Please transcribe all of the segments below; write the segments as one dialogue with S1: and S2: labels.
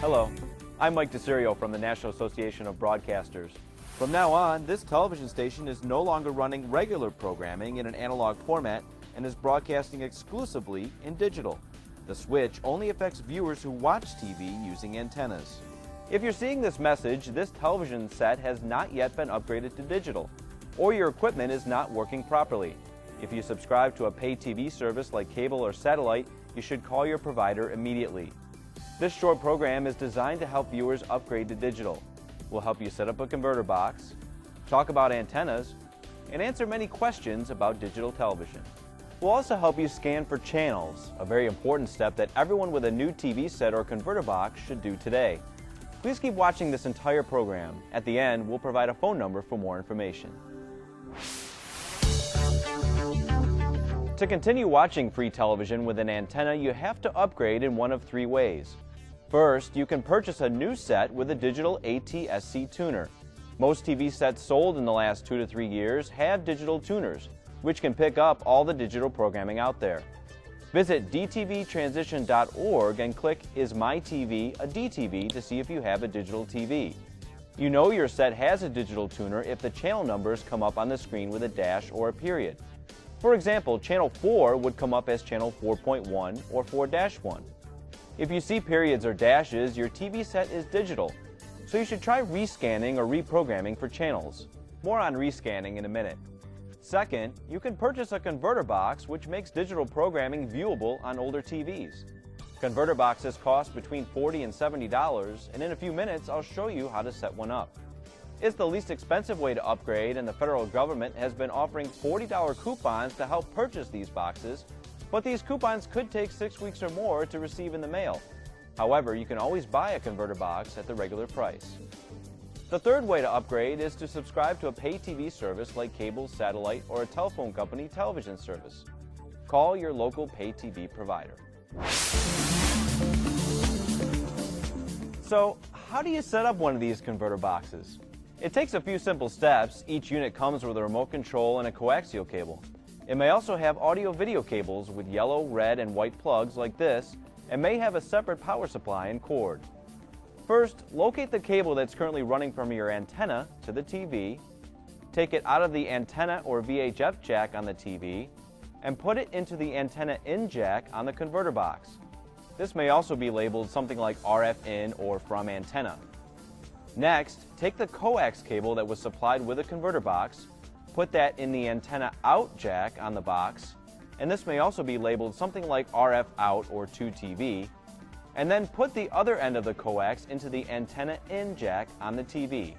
S1: Hello, I'm Mike DeSirio from the National Association of Broadcasters. From now on, this television station is no longer running regular programming in an analog format and is broadcasting exclusively in digital. The switch only affects viewers who watch TV using antennas. If you're seeing this message, this television set has not yet been upgraded to digital, or your equipment is not working properly. If you subscribe to a pay TV service like cable or satellite, you should call your provider immediately. This short program is designed to help viewers upgrade to digital. We'll help you set up a converter box, talk about antennas, and answer many questions about digital television. We'll also help you scan for channels, a very important step that everyone with a new TV set or converter box should do today. Please keep watching this entire program. At the end, we'll provide a phone number for more information. To continue watching free television with an antenna, you have to upgrade in one of three ways. First, you can purchase a new set with a digital ATSC tuner. Most TV sets sold in the last 2 to 3 years have digital tuners, which can pick up all the digital programming out there. Visit dtvtransition.org and click Is My TV a DTV to see if you have a digital TV. You know your set has a digital tuner if the channel numbers come up on the screen with a dash or a period. For example, channel 4 would come up as channel 4.1 or 4-1. If you see periods or dashes, your TV set is digital, so you should try rescanning or reprogramming for channels. More on rescanning in a minute. Second, you can purchase a converter box which makes digital programming viewable on older TVs. Converter boxes cost between $40 and $70, and in a few minutes I'll show you how to set one up. It's the least expensive way to upgrade, and the federal government has been offering $40 coupons to help purchase these boxes, but these coupons could take 6 weeks or more to receive in the mail. However, you can always buy a converter box at the regular price. The third way to upgrade is to subscribe to a pay TV service like cable, satellite, or a telephone company television service. Call your local pay TV provider. So, how do you set up one of these converter boxes? It takes a few simple steps. Each unit comes with a remote control and a coaxial cable. It may also have audio-video cables with yellow, red, and white plugs like this, and may have a separate power supply and cord. First, locate the cable that's currently running from your antenna to the TV, take it out of the antenna or VHF jack on the TV, and put it into the antenna in jack on the converter box. This may also be labeled something like RF in or from antenna. Next, take the coax cable that was supplied with the converter box, put that in the antenna out jack on the box, and this may also be labeled something like RF out or to TV, and then put the other end of the coax into the antenna in jack on the TV.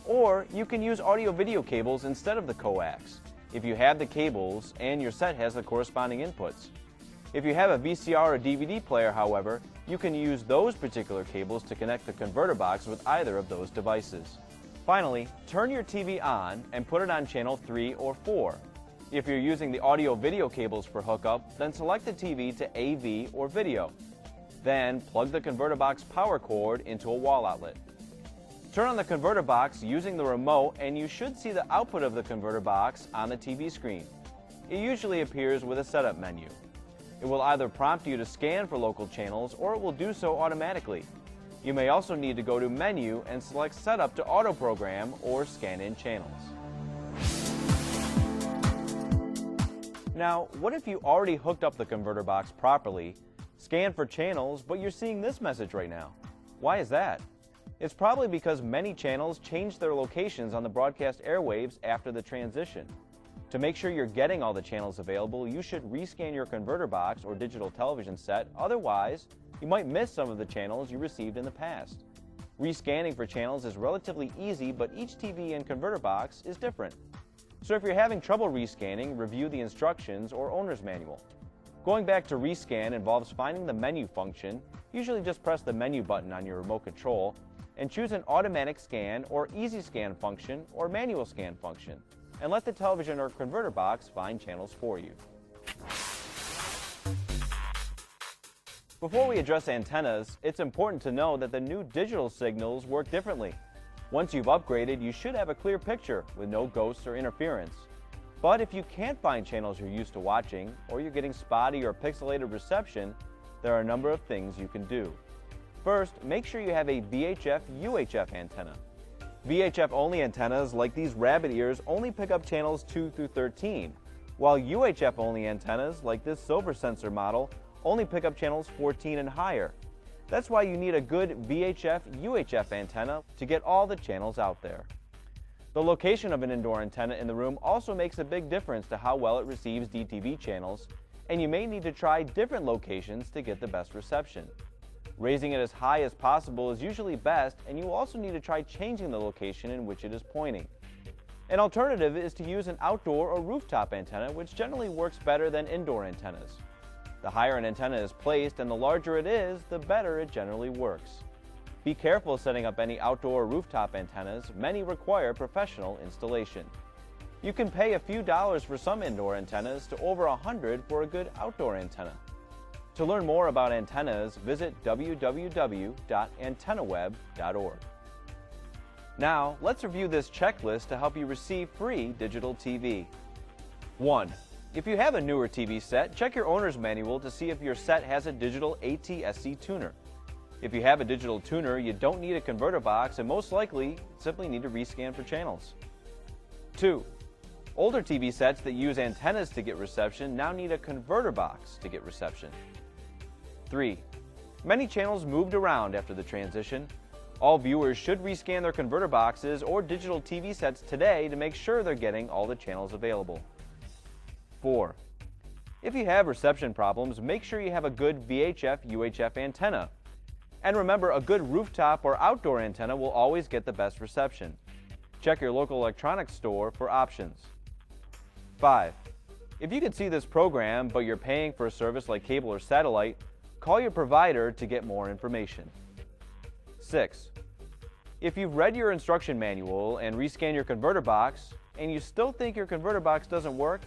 S1: Or you can use audio-video cables instead of the coax, if you have the cables and your set has the corresponding inputs. If you have a VCR or DVD player, however, you can use those particular cables to connect the converter box with either of those devices. Finally, turn your TV on and put it on channel 3 or 4. If you're using the audio-video cables for hookup, then select the TV to AV or video. Then plug the converter box power cord into a wall outlet. Turn on the converter box using the remote and you should see the output of the converter box on the TV screen. It usually appears with a setup menu. It will either prompt you to scan for local channels or it will do so automatically. You may also need to go to Menu and select Setup to auto program or scan in channels. Now, what if you already hooked up the converter box properly, scanned for channels, but you're seeing this message right now? Why is that? It's probably because many channels changed their locations on the broadcast airwaves after the transition. To make sure you're getting all the channels available, you should rescan your converter box or digital television set. Otherwise, you might miss some of the channels you received in the past. Rescanning for channels is relatively easy, but each TV and converter box is different. So if you're having trouble rescanning, review the instructions or owner's manual. Going back to rescan involves finding the menu function. Usually just press the menu button on your remote control and choose an automatic scan or easy scan function or manual scan function, and let the television or converter box find channels for you. Before we address antennas, it's important to know that the new digital signals work differently. Once you've upgraded, you should have a clear picture with no ghosts or interference. But if you can't find channels you're used to watching, or you're getting spotty or pixelated reception, there are a number of things you can do. First, make sure you have a VHF-UHF antenna. VHF-only antennas, like these rabbit ears, only pick up channels 2 through 13, while UHF-only antennas, like this silver sensor model, only pick up channels 14 and higher. That's why you need a good VHF-UHF antenna to get all the channels out there. The location of an indoor antenna in the room also makes a big difference to how well it receives DTV channels, and you may need to try different locations to get the best reception. Raising it as high as possible is usually best, and you also need to try changing the location in which it is pointing. An alternative is to use an outdoor or rooftop antenna, which generally works better than indoor antennas. The higher an antenna is placed and the larger it is, the better it generally works. Be careful setting up any outdoor or rooftop antennas. Many require professional installation. You can pay a few dollars for some indoor antennas to over $100 for a good outdoor antenna. To learn more about antennas, visit www.antennaweb.org. Now, let's review this checklist to help you receive free digital TV. 1. If you have a newer TV set, check your owner's manual to see if your set has a digital ATSC tuner. If you have a digital tuner, you don't need a converter box and most likely simply need to rescan for channels. 2. Older TV sets that use antennas to get reception now need a converter box to get reception. 3. Many channels moved around after the transition. All viewers should rescan their converter boxes or digital TV sets today to make sure they're getting all the channels available. 4. If you have reception problems, make sure you have a good VHF-UHF antenna. And remember, a good rooftop or outdoor antenna will always get the best reception. Check your local electronics store for options. 5. If you can see this program, but you're paying for a service like cable or satellite, call your provider to get more information. 6. If you've read your instruction manual and rescan your converter box, and you still think your converter box doesn't work,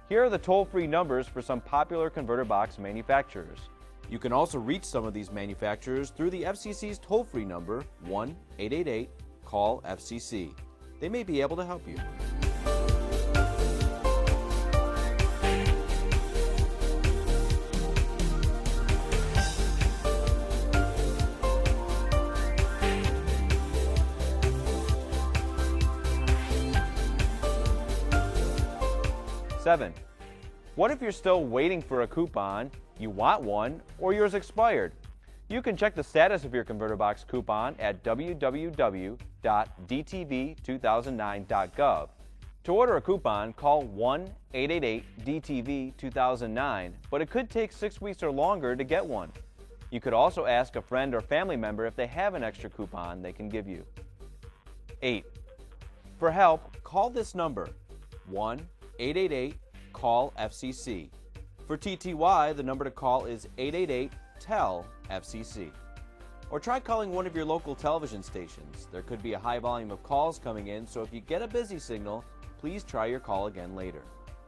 S1: here are the toll-free numbers for some popular converter box manufacturers. You can also reach some of these manufacturers through the FCC's toll-free number, 1-888-CALL-FCC. They may be able to help you. 7. What if you're still waiting for a coupon, you want one, or yours expired? You can check the status of your converter box coupon at www.dtv2009.gov. To order a coupon, call 1-888-DTV-2009, but it could take 6 weeks or longer to get one. You could also ask a friend or family member if they have an extra coupon they can give you. 8. For help, call this number, 1-888-CALL-FCC. For TTY, the number to call is 888-TEL-FCC. Or try calling one of your local television stations. There could be a high volume of calls coming in, so if you get a busy signal, please try your call again later.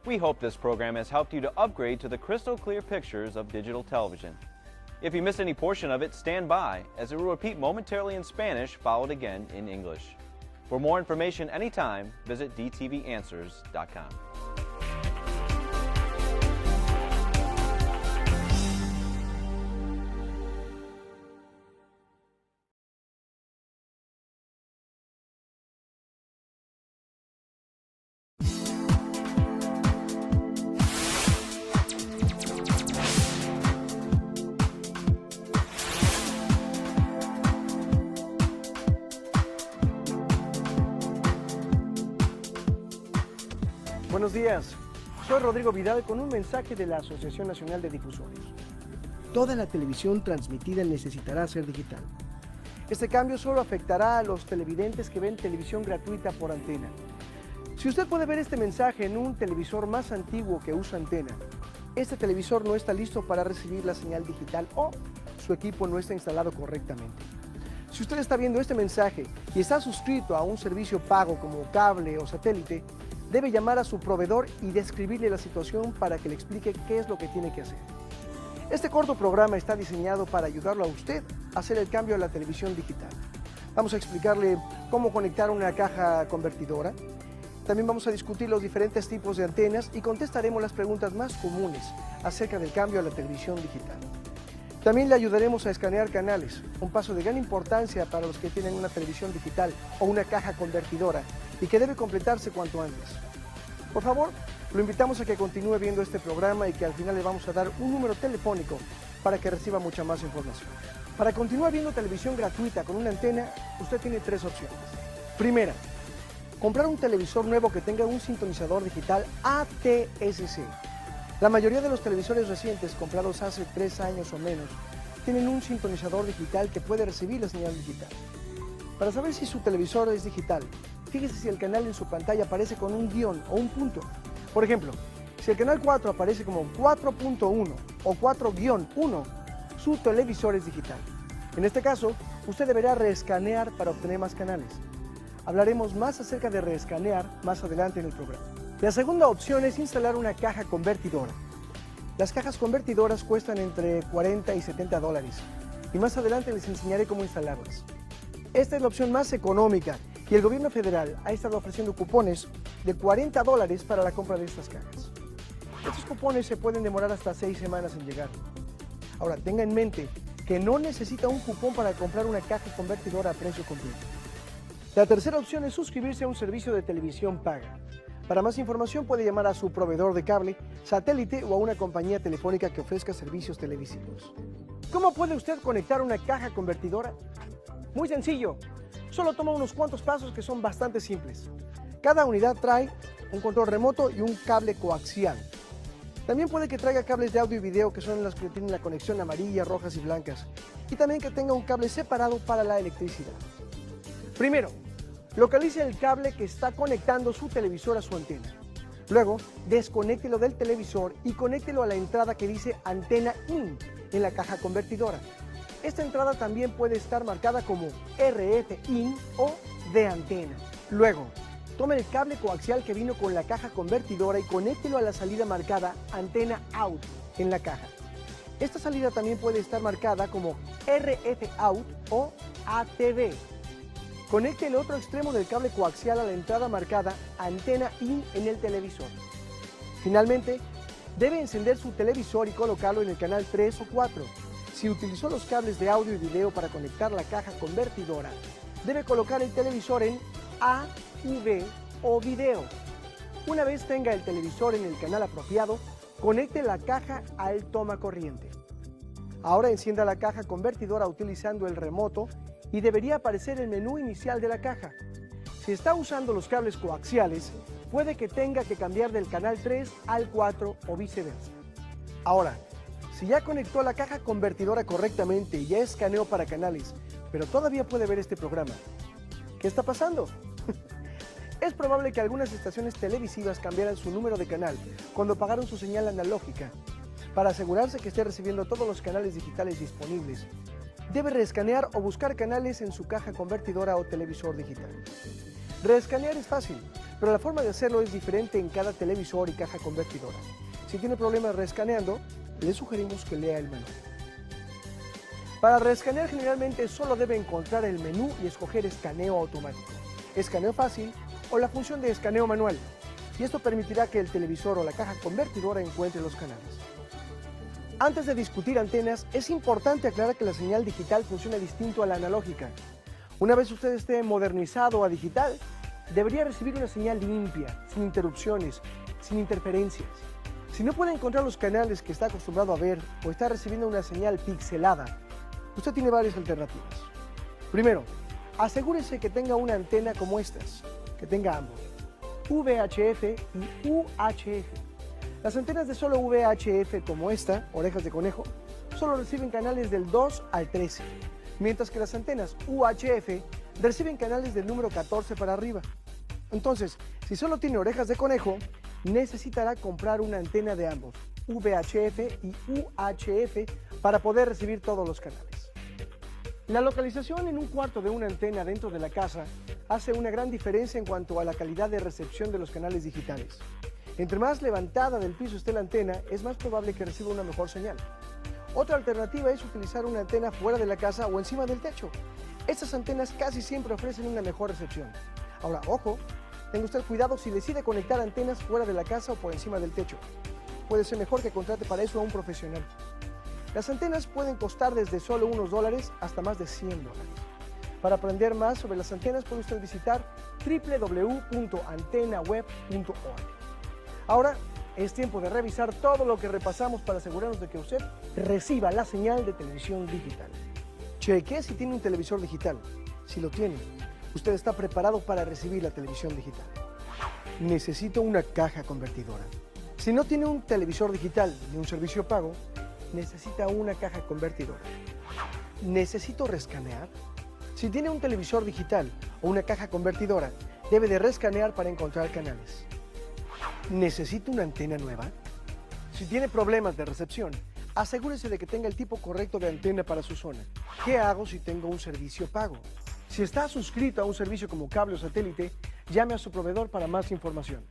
S1: We hope this program has helped you to upgrade to the crystal clear pictures of digital television. If you missed any portion of it, stand by, as it will repeat momentarily in Spanish, followed again in English. For more information anytime, visit dtvanswers.com.
S2: Buenos días, soy Rodrigo Vidal con un mensaje de la Asociación Nacional de Difusores. Toda la televisión transmitida necesitará ser digital. Este cambio solo afectará a los televidentes que ven televisión gratuita por antena. Si usted puede ver este mensaje en un televisor más antiguo que usa antena, este televisor no está listo para recibir la señal digital o su equipo no está instalado correctamente. Si usted está viendo este mensaje y está suscrito a un servicio pago como cable o satélite, debe llamar a su proveedor y describirle la situación para que le explique qué es lo que tiene que hacer. Este corto programa está diseñado para ayudarlo a usted a hacer el cambio a la televisión digital. Vamos a explicarle cómo conectar una caja convertidora. También vamos a discutir los diferentes tipos de antenas y contestaremos las preguntas más comunes acerca del cambio a la televisión digital. También le ayudaremos a escanear canales, un paso de gran importancia para los que tienen una televisión digital o una caja convertidora y que debe completarse cuanto antes. Por favor, lo invitamos a que continúe viendo este programa y que al final le vamos a dar un número telefónico para que reciba mucha más información. Para continuar viendo televisión gratuita con una antena, usted tiene 3 opciones. Primera, comprar un televisor nuevo que tenga un sintonizador digital ATSC. La mayoría de los televisores recientes comprados hace 3 años o menos tienen un sintonizador digital que puede recibir la señal digital. Para saber si su televisor es digital, fíjese si el canal en su pantalla aparece con un guión o un punto. Por ejemplo, si el canal 4 aparece como 4.1 o 4-1, su televisor es digital. En este caso, usted deberá reescanear para obtener más canales. Hablaremos más acerca de reescanear más adelante en el programa. La segunda opción es instalar una caja convertidora. Las cajas convertidoras cuestan entre 40 y 70 dólares y más adelante les enseñaré cómo instalarlas. Esta es la opción más económica y el gobierno federal ha estado ofreciendo cupones de 40 dólares para la compra de estas cajas. Estos cupones se pueden demorar hasta 6 semanas en llegar. Ahora, tenga en mente que no necesita un cupón para comprar una caja convertidora a precio completo. La tercera opción es suscribirse a un servicio de televisión paga. Para más información puede llamar a su proveedor de cable, satélite o a una compañía telefónica que ofrezca servicios televisivos. ¿Cómo puede usted conectar una caja convertidora? Muy sencillo, solo toma unos cuantos pasos que son bastante simples. Cada unidad trae un control remoto y un cable coaxial. También puede que traiga cables de audio y video que son las que tienen la conexión amarilla, rojas y blancas. Y también que tenga un cable separado para la electricidad. Primero, localice el cable que está conectando su televisor a su antena. Luego, desconéctelo del televisor y conéctelo a la entrada que dice Antena IN en la caja convertidora. Esta entrada también puede estar marcada como RF IN o de antena. Luego, tome el cable coaxial que vino con la caja convertidora y conéctelo a la salida marcada Antena Out en la caja. Esta salida también puede estar marcada como RF Out o ATV. Conecte el otro extremo del cable coaxial a la entrada marcada Antena IN en el televisor. Finalmente, debe encender su televisor y colocarlo en el canal 3 o 4. Si utilizó los cables de audio y video para conectar la caja convertidora, debe colocar el televisor en A, V o video. Una vez tenga el televisor en el canal apropiado, conecte la caja al toma corriente. Ahora encienda la caja convertidora utilizando el remoto y debería aparecer el menú inicial de la caja. Si está usando los cables coaxiales, puede que tenga que cambiar del canal 3 al 4 o viceversa. Ahora, si ya conectó la caja convertidora correctamente y ya escaneó para canales, pero todavía puede ver este programa, ¿qué está pasando? Es probable que algunas estaciones televisivas cambiaran su número de canal cuando pagaron su señal analógica. Para asegurarse que esté recibiendo todos los canales digitales disponibles, debe reescanear o buscar canales en su caja convertidora o televisor digital. Reescanear es fácil, pero la forma de hacerlo es diferente en cada televisor y caja convertidora. Si tiene problemas reescaneando, le sugerimos que lea el menú. Para reescanear generalmente solo debe encontrar el menú y escoger escaneo automático, escaneo fácil o la función de escaneo manual, y esto permitirá que el televisor o la caja convertidora encuentre los canales. Antes de discutir antenas, es importante aclarar que la señal digital funciona distinto a la analógica. Una vez usted esté modernizado a digital, debería recibir una señal limpia, sin interrupciones, sin interferencias. Si no puede encontrar los canales que está acostumbrado a ver o está recibiendo una señal pixelada, usted tiene varias alternativas. Primero, asegúrese que tenga una antena como estas, que tenga ambos, VHF y UHF. Las antenas de solo VHF como esta, orejas de conejo, solo reciben canales del 2 al 13, mientras que las antenas UHF reciben canales del número 14 para arriba. Entonces, si solo tiene orejas de conejo, necesitará comprar una antena de ambos, VHF y UHF, para poder recibir todos los canales. La localización en un cuarto de una antena dentro de la casa hace una gran diferencia en cuanto a la calidad de recepción de los canales digitales. Entre más levantada del piso esté la antena, es más probable que reciba una mejor señal. Otra alternativa es utilizar una antena fuera de la casa o encima del techo. Estas antenas casi siempre ofrecen una mejor recepción. Ahora, ojo, tenga usted cuidado si decide conectar antenas fuera de la casa o por encima del techo. Puede ser mejor que contrate para eso a un profesional. Las antenas pueden costar desde solo unos dólares hasta más de $100. Para aprender más sobre las antenas puede usted visitar www.antenaweb.org. Ahora es tiempo de revisar todo lo que repasamos para asegurarnos de que usted reciba la señal de televisión digital. Cheque si tiene un televisor digital. Si lo tiene, usted está preparado para recibir la televisión digital. Necesito una caja convertidora. Si no tiene un televisor digital ni un servicio pago, necesita una caja convertidora. ¿Necesito rescanear? Si tiene un televisor digital o una caja convertidora, debe de rescanear para encontrar canales. ¿Necesito una antena nueva? Si tiene problemas de recepción, asegúrese de que tenga el tipo correcto de antena para su zona. ¿Qué hago si tengo un servicio pago? Si está suscrito a un servicio como cable o satélite, llame a su proveedor para más información.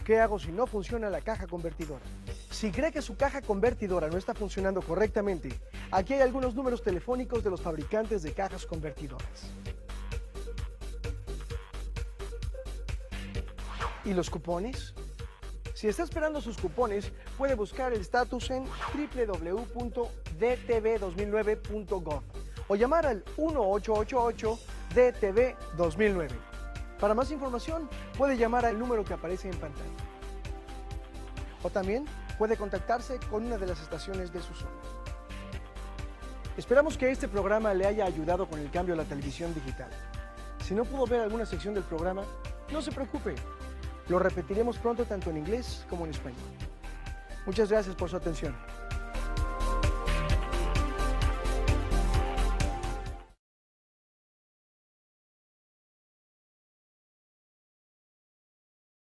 S2: ¿Qué hago si no funciona la caja convertidora? Si cree que su caja convertidora no está funcionando correctamente, aquí hay algunos números telefónicos de los fabricantes de cajas convertidoras. ¿Y los cupones? Si está esperando sus cupones, puede buscar el estatus en www.dtv2009.gov o llamar al 1888-DTV2009. Para más información, puede llamar al número que aparece en pantalla. O también puede contactarse con una de las estaciones de su zona. Esperamos que este programa le haya ayudado con el cambio a la televisión digital. Si no pudo ver alguna sección del programa, no se preocupe. Lo repetiremos pronto tanto en inglés como en español. Muchas gracias por su atención.